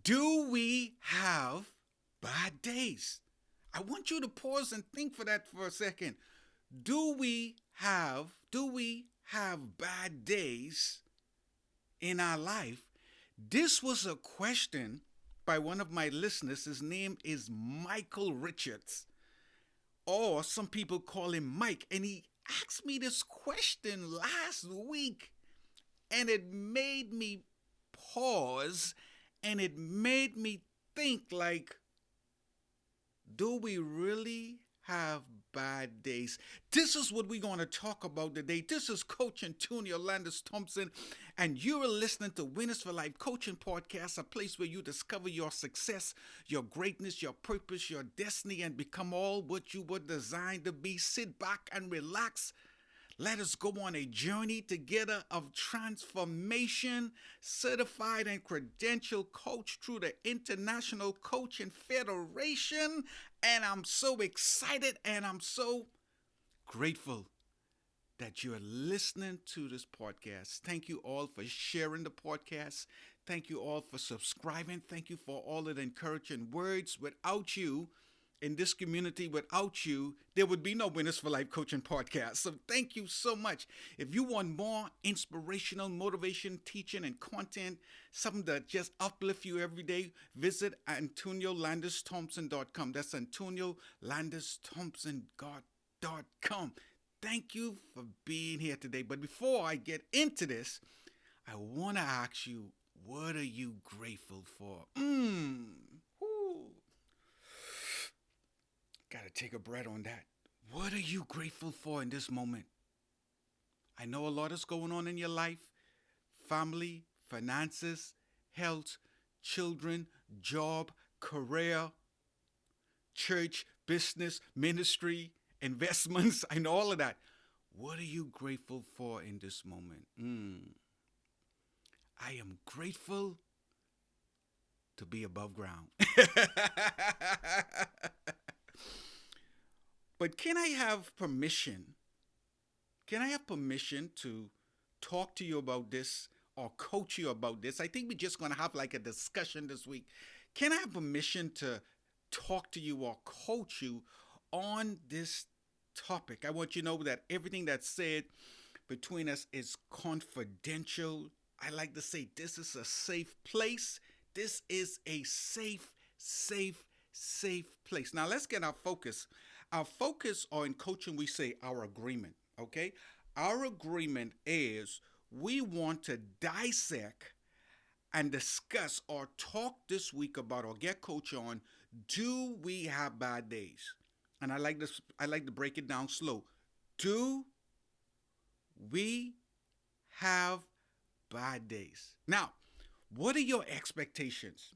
Do we have bad days? I want you to pause and think for that for a second. Do we have bad days in our life? This was a question by one of my listeners. His name is Michael Richards, or some people call him Mike, and he asked me this question last week, and it made me pause, and it made me think, like, do we really have bad days? This is what we're going to talk about today. This is Coach Antonio Landis Thompson, and you're listening to Winners for Life Coaching Podcast, a place where you discover your success, your greatness, your purpose, your destiny, and become all what you were designed to be. Sit back and relax. Let us go on a journey together of transformation, certified and credentialed coach through the International Coaching Federation. And I'm so excited and I'm so grateful that you're listening to this podcast. Thank you all for sharing the podcast. Thank you all for subscribing. Thank you for all of the encouraging words. Without you, in this community, without you, there would be no Winners for Life Coaching Podcast. So thank you so much. If you want more inspirational motivation, teaching, and content, something that just uplift you every day, visit AntonioLandisThompson.com. That's AntonioLandisThompson.com. Thank you for being here today. But before I get into this, I want to ask you, what are you grateful for? Gotta take a breath on that. What are you grateful for in this moment? I know a lot is going on in your life. Family, finances, health, children, job, career, church, business, ministry, investments, I know all of that. What are you grateful for in this moment? I am grateful to be above ground. But can I have permission? Can I have permission to talk to you about this or coach you about this? I think we're just going to have like a discussion this week. Can I have permission to talk to you or coach you on this topic? I want you to know that everything that's said between us is confidential. I like to say this is a safe place. This is a safe place. Now let's get our focus. Our focus, or in coaching we say our agreement, okay? Our agreement is we want to dissect and discuss or talk this week about or get coach on, do we have bad days? And I like to break it down slow. Do we have bad days? Now, what are your expectations?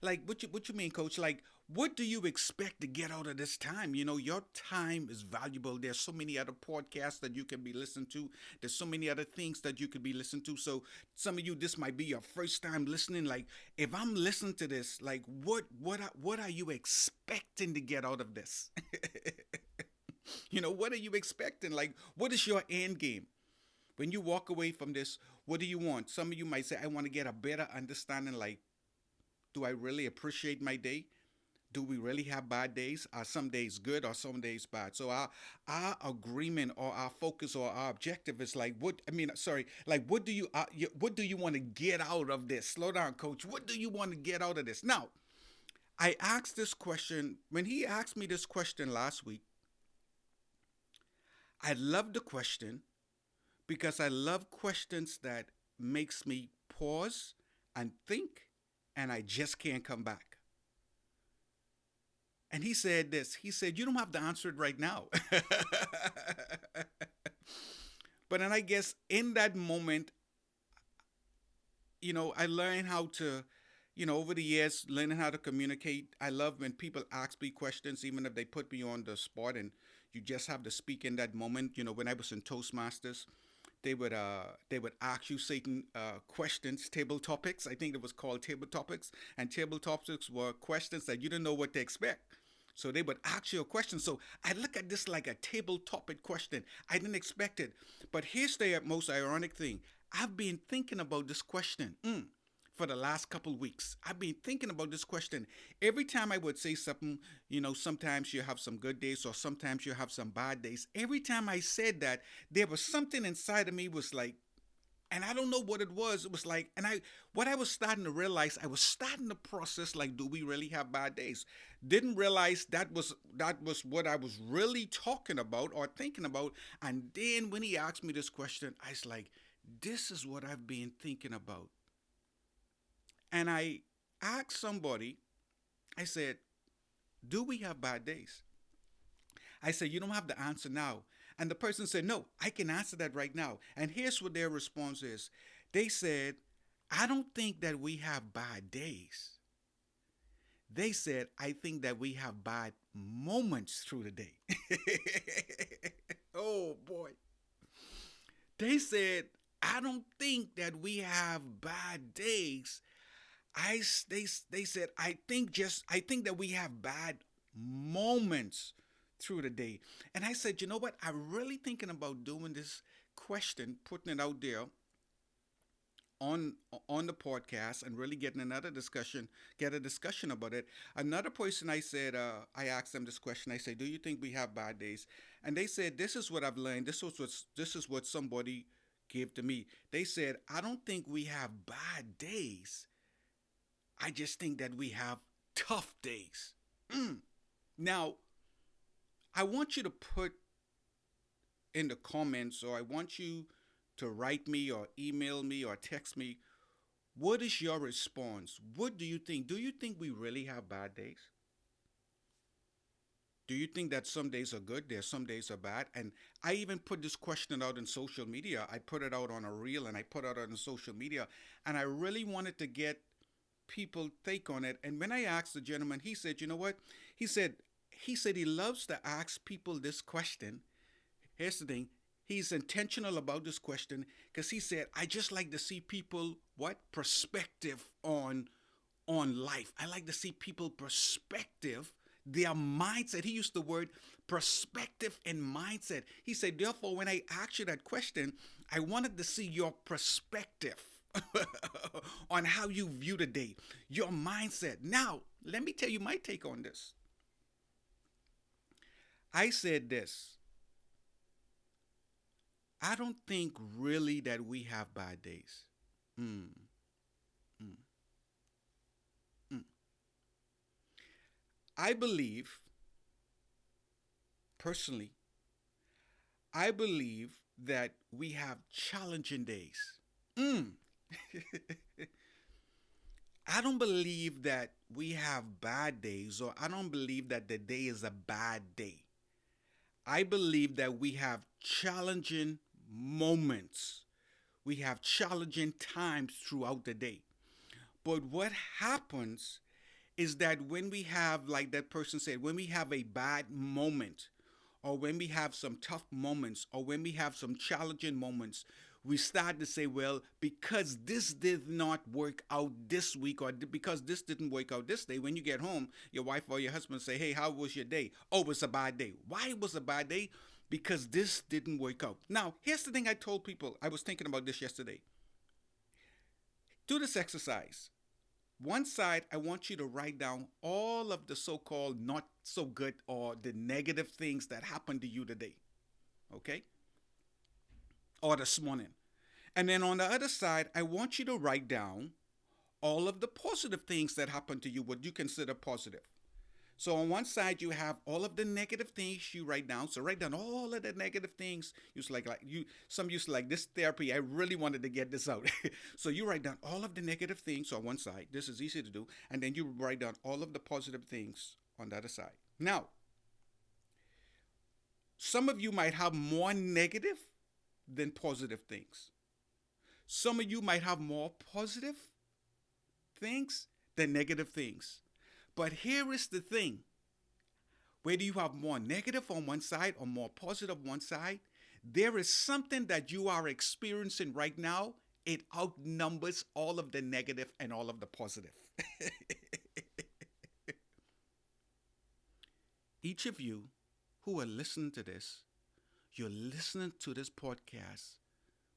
Like, what you mean, coach? Like, what do you expect to get out of this time? You know, your time is valuable. There's so many other podcasts that you can be listening to. There's so many other things that you could be listening to. So some of you, this might be your first time listening. Like, if I'm listening to this, like, what are you expecting to get out of this? You know, what are you expecting? Like, what is your end game? When you walk away from this, what do you want? Some of you might say, I want to get a better understanding. Like, do I really appreciate my day? Do we really have bad days? Are some days good or some days bad? So our agreement or our focus or our objective is like, what do you want to get out of this? Slow down, coach. What do you want to get out of this? Now, I asked this question when he asked me this question last week. I love the question because I love questions that makes me pause and think, and I just can't come back. And he said this. He said, you don't have to answer it right now. But then I guess in that moment, you know, I learned how to, you know, over the years, learning how to communicate. I love when people ask me questions, even if they put me on the spot and you just have to speak in that moment. You know, when I was in Toastmasters, they would ask you certain questions, table topics. I think it was called table topics, and table topics were questions that you didn't know what to expect. So they would ask you a question. So I look at this like a table topic question. I didn't expect it. But here's the most ironic thing. I've been thinking about this question for the last couple weeks. I've been thinking about this question. Every time I would say something, sometimes you have some good days or sometimes you have some bad days. Every time I said that, there was something inside of me was like, and I don't know what it was. It was like, what I was starting to realize, I was starting to process like, do we really have bad days? Didn't realize that was what I was really talking about or thinking about. And then when he asked me this question, I was like, this is what I've been thinking about. And I asked somebody, I said, do we have bad days? I said, you don't have the answer now. And the person said, no, I can answer that right now. And here's what their response is. They said, I don't think that we have bad days. They said, I think that we have bad moments through the day. Oh boy. They said, I don't think that we have bad days. They said, I think that we have bad moments through the day. And I said, you know what? I'm really thinking about doing this question, putting it out there on on the podcast and really getting get a discussion about it. Another person I said, I asked them this question. I said, do you think we have bad days? And they said, this is what I've learned. This is what somebody gave to me. They said, I don't think we have bad days. I just think that we have tough days. Now, I want you to put in the comments, or I want you to write me or email me or text me, what is your response? What do you think? Do you think we really have bad days? Do you think that some days are good, there's some days are bad? And I even put this question out in social media. I put it out on a reel and I put it out on social media. And I really wanted to get people take on it. And when I asked the gentleman, he said, you know what? He said he loves to ask people this question. Here's the thing. He's intentional about this question because he said, I just like to see people what perspective on life. I like to see people perspective, their mindset. He used the word perspective and mindset. He said, therefore, when I asked you that question, I wanted to see your perspective on how you view the day, your mindset. Now, let me tell you my take on this. I said this. I don't think really that we have bad days. Mm, mm, mm. I believe, personally, I believe that we have challenging days. Mm. I don't believe that we have bad days, or I don't believe that the day is a bad day. I believe that we have challenging moments. We have challenging times throughout the day. But what happens is that when we have, like that person said, when we have a bad moment, or when we have some tough moments, or when we have some challenging moments, we start to say, well, because this did not work out this week, or because this didn't work out this day, when you get home, your wife or your husband say, hey, how was your day? Oh, it was a bad day. Why it was a bad day? Because this didn't work out. Now, here's the thing I told people. I was thinking about this yesterday. Do this exercise. One side, I want you to write down all of the so-called not so good or the negative things that happened to you today. Okay? Or this morning. And then on the other side, I want you to write down all of the positive things that happened to you, what you consider positive. So on one side you have all of the negative things you write down. So write down all of the negative things. Some used to like this therapy. I really wanted to get this out. So you write down all of the negative things on one side. This is easy to do. And then you write down all of the positive things on the other side. Now, some of you might have more negative than positive things. Some of you might have more positive things than negative things. But here is the thing. Whether you have more negative on one side or more positive on one side, there is something that you are experiencing right now. It outnumbers all of the negative and all of the positive. Each of you who are listening to this, you're listening to this podcast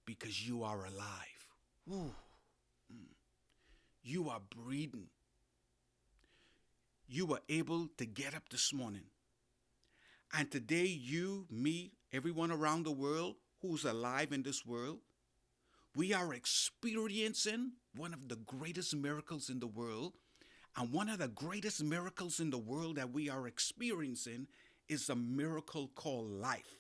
because you are alive. Ooh. you are breathing. You were able to get up this morning. And today, you, me, everyone around the world who's alive in this world, we are experiencing one of the greatest miracles in the world. And one of the greatest miracles in the world that we are experiencing is a miracle called life.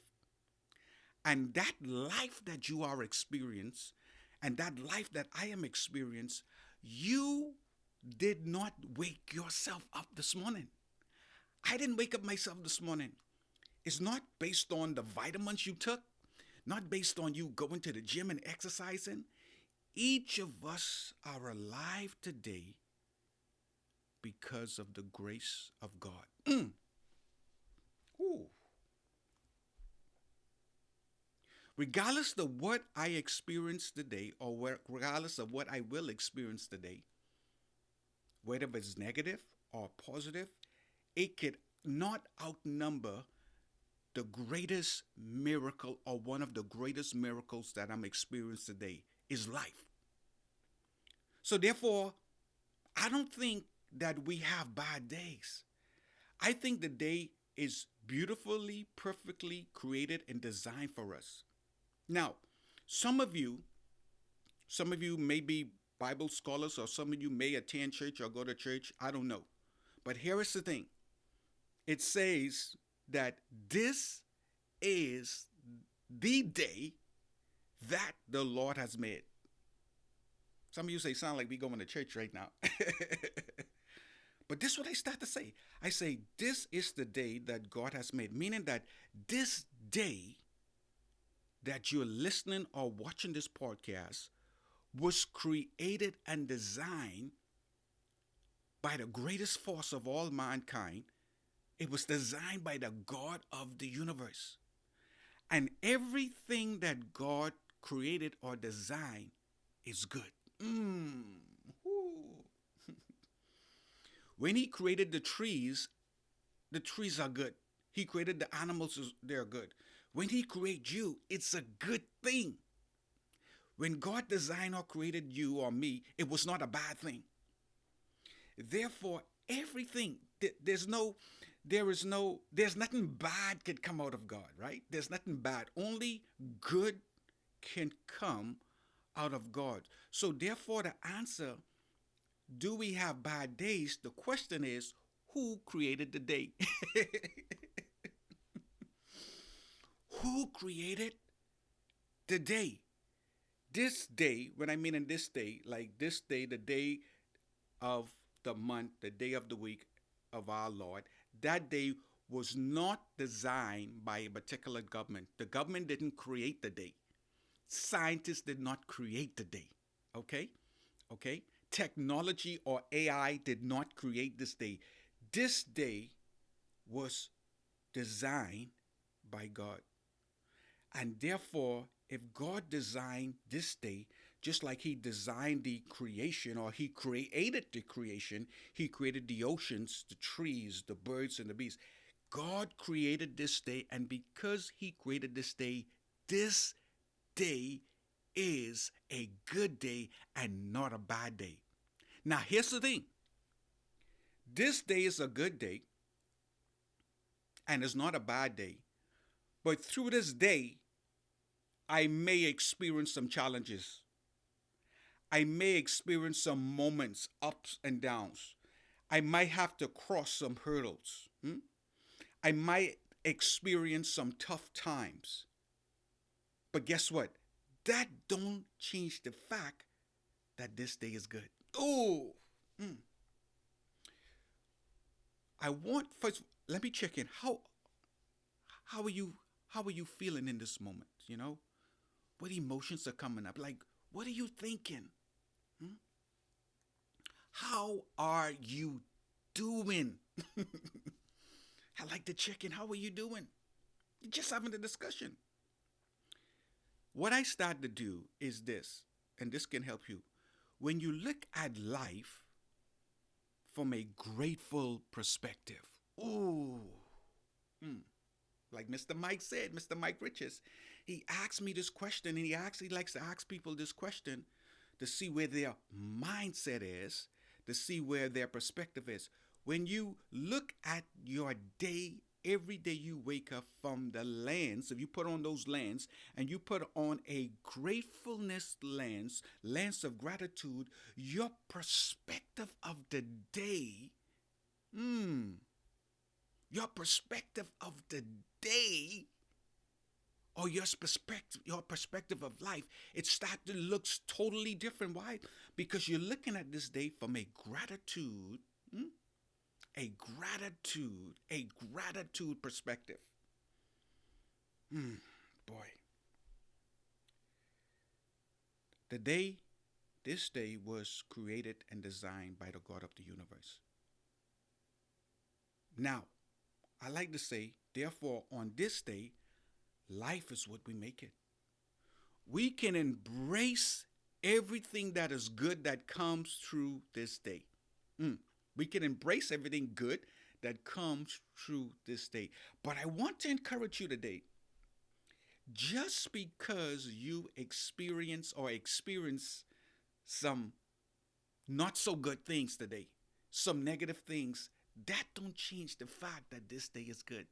And that life that you are experiencing, and that life that I am experiencing, you did not wake yourself up this morning. I didn't wake up myself this morning. It's not based on the vitamins you took, not based on you going to the gym and exercising. Each of us are alive today because of the grace of God. Ooh. Regardless of what I experience today, or regardless of what I will experience today, whether it's negative or positive, it could not outnumber the greatest miracle, or one of the greatest miracles that I'm experiencing today, is life. So therefore, I don't think that we have bad days. I think the day is beautifully, perfectly created and designed for us. Now, some of you may be Bible scholars, or some of you may attend church or go to church. I don't know. But here is the thing. It says that this is the day that the Lord has made. Some of you say, sound like we going to church right now. But this is what I start to say. I say, this is the day that God has made. Meaning that this day that you're listening or watching this podcast was created and designed by the greatest force of all mankind. It was designed by the God of the universe. And everything that God created or designed is good. When he created the trees are good. He created the animals, they're good. When he created you, it's a good thing. When God designed or created you or me, it was not a bad thing. Therefore, everything, there's nothing bad could come out of God, right? There's nothing bad. Only good can come out of God. So therefore, the answer, do we have bad days? The question is, who created the day? Who created the day? This day, when I mean in this day, like this day, the day of the month, the day of the week of our Lord, that day was not designed by a particular government. The government didn't create the day. Scientists did not create the day. Okay? Okay? Technology or AI did not create this day. This day was designed by God. And therefore, if God designed this day, just like he designed the creation, or he created the creation, he created the oceans, the trees, the birds, and the beasts. God created this day, and because he created this day is a good day and not a bad day. Now, here's the thing. This day is a good day, and it's not a bad day. But through this day, I may experience some challenges. I may experience some moments, ups and downs. I might have to cross some hurdles. I might experience some tough times. But guess what? That don't change the fact that this day is good. Oh, I want first. Let me check in. How are you feeling in this moment? You know, what emotions are coming up? Like, what are you thinking? How are you doing? I like to check in. How are you doing? You're just having a discussion. What I start to do is this, and this can help you. When you look at life from a grateful perspective, like Mr. Mike said, Mr. Mike Richards, he asked me this question, and he likes to ask people this question to see where their mindset is, to see where their perspective is. When you look at your day, every day you wake up from the lens, if you put on those lens and you put on a gratefulness lens of gratitude, your perspective of the day, mm, your perspective of the day or your perspective of life, it starts to look totally different. Why? Because you're looking at this day from a gratitude, a gratitude perspective. Boy, the day, this day was created and designed by the God of the universe. Now, I like to say, therefore, on this day, life is what we make it. We can embrace everything that is good that comes through this day. We can embrace everything good that comes through this day. But I want to encourage you today, just because you experience some not so good things today, some negative things, that don't change the fact that this day is good.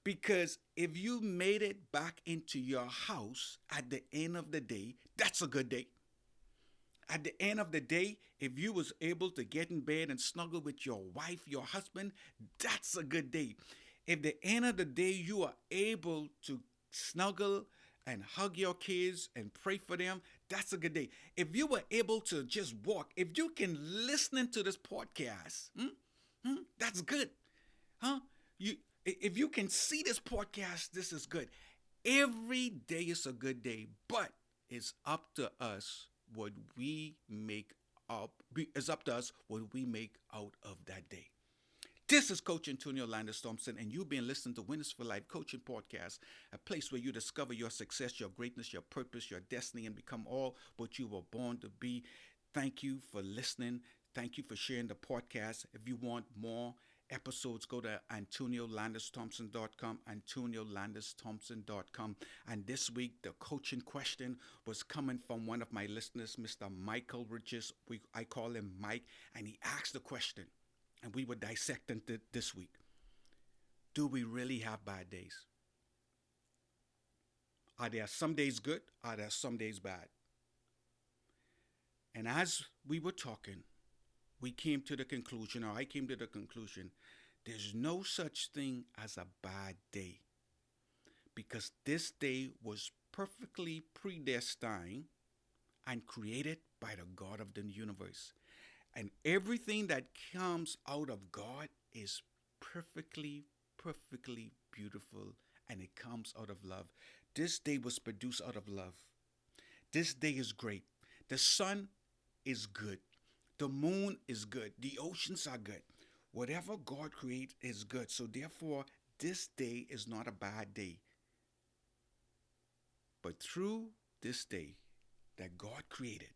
Because if you made it back into your house at the end of the day, that's a good day. At the end of the day, if you was able to get in bed and snuggle with your wife, your husband, that's a good day. If the end of the day you are able to snuggle and hug your kids and pray for them, that's a good day. If you were able to just walk, if you can listen to this podcast, that's good. Huh? If you can see this podcast, this is good. Every day is a good day, but it's up to us what we make up. It's up to us what we make out of that day. This is Coach Antonio Landis Thompson, and you've been listening to Winners for Life Coaching Podcast, a place where you discover your success, your greatness, your purpose, your destiny, and become all what you were born to be. Thank you for listening. Thank you for sharing the podcast. If you want more episodes, go to AntonioLandisThompson.com, AntonioLandisThompson.com. And this week, the coaching question was coming from one of my listeners, Mr. Michael Riches. I call him Mike, and he asked the question, and we were dissecting this week. Do we really have bad days? Are there some days good? Are there some days bad? And as we were talking, I came to the conclusion, there's no such thing as a bad day. Because this day was perfectly predestined and created by the God of the universe. And everything that comes out of God is perfectly beautiful, and it comes out of love. This day was produced out of love. This day is great. The sun is good. The moon is good. The oceans are good. Whatever God creates is good. So therefore, this day is not a bad day. But through this day that God created,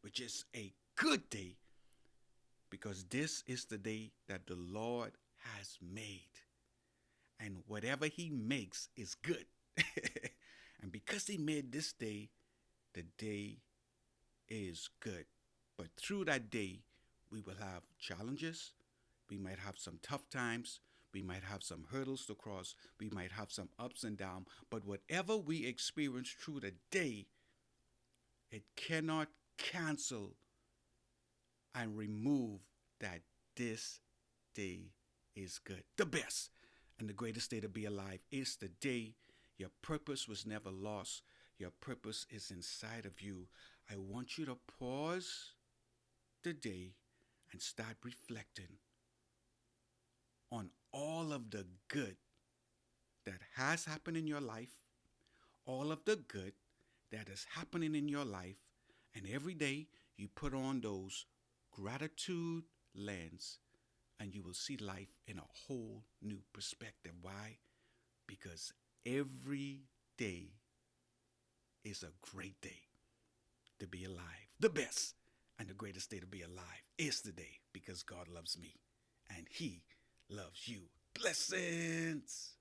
which is a good day, because this is the day that the Lord has made. And whatever he makes is good. And because he made this day, the day is good. But through that day, we will have challenges. We might have some tough times. We might have some hurdles to cross. We might have some ups and downs. But whatever we experience through the day, it cannot cancel and remove that this day is good. The best and the greatest day to be alive is the day your purpose was never lost. Your purpose is inside of you. I want you to pause the day and start reflecting on all of the good that has happened in your life, all of the good that is happening in your life, and every day you put on those gratitude lens and you will see life in a whole new perspective. Why? Because every day is a great day to be alive. The best and the greatest day to be alive is the day, because God loves me and he loves you. Blessings.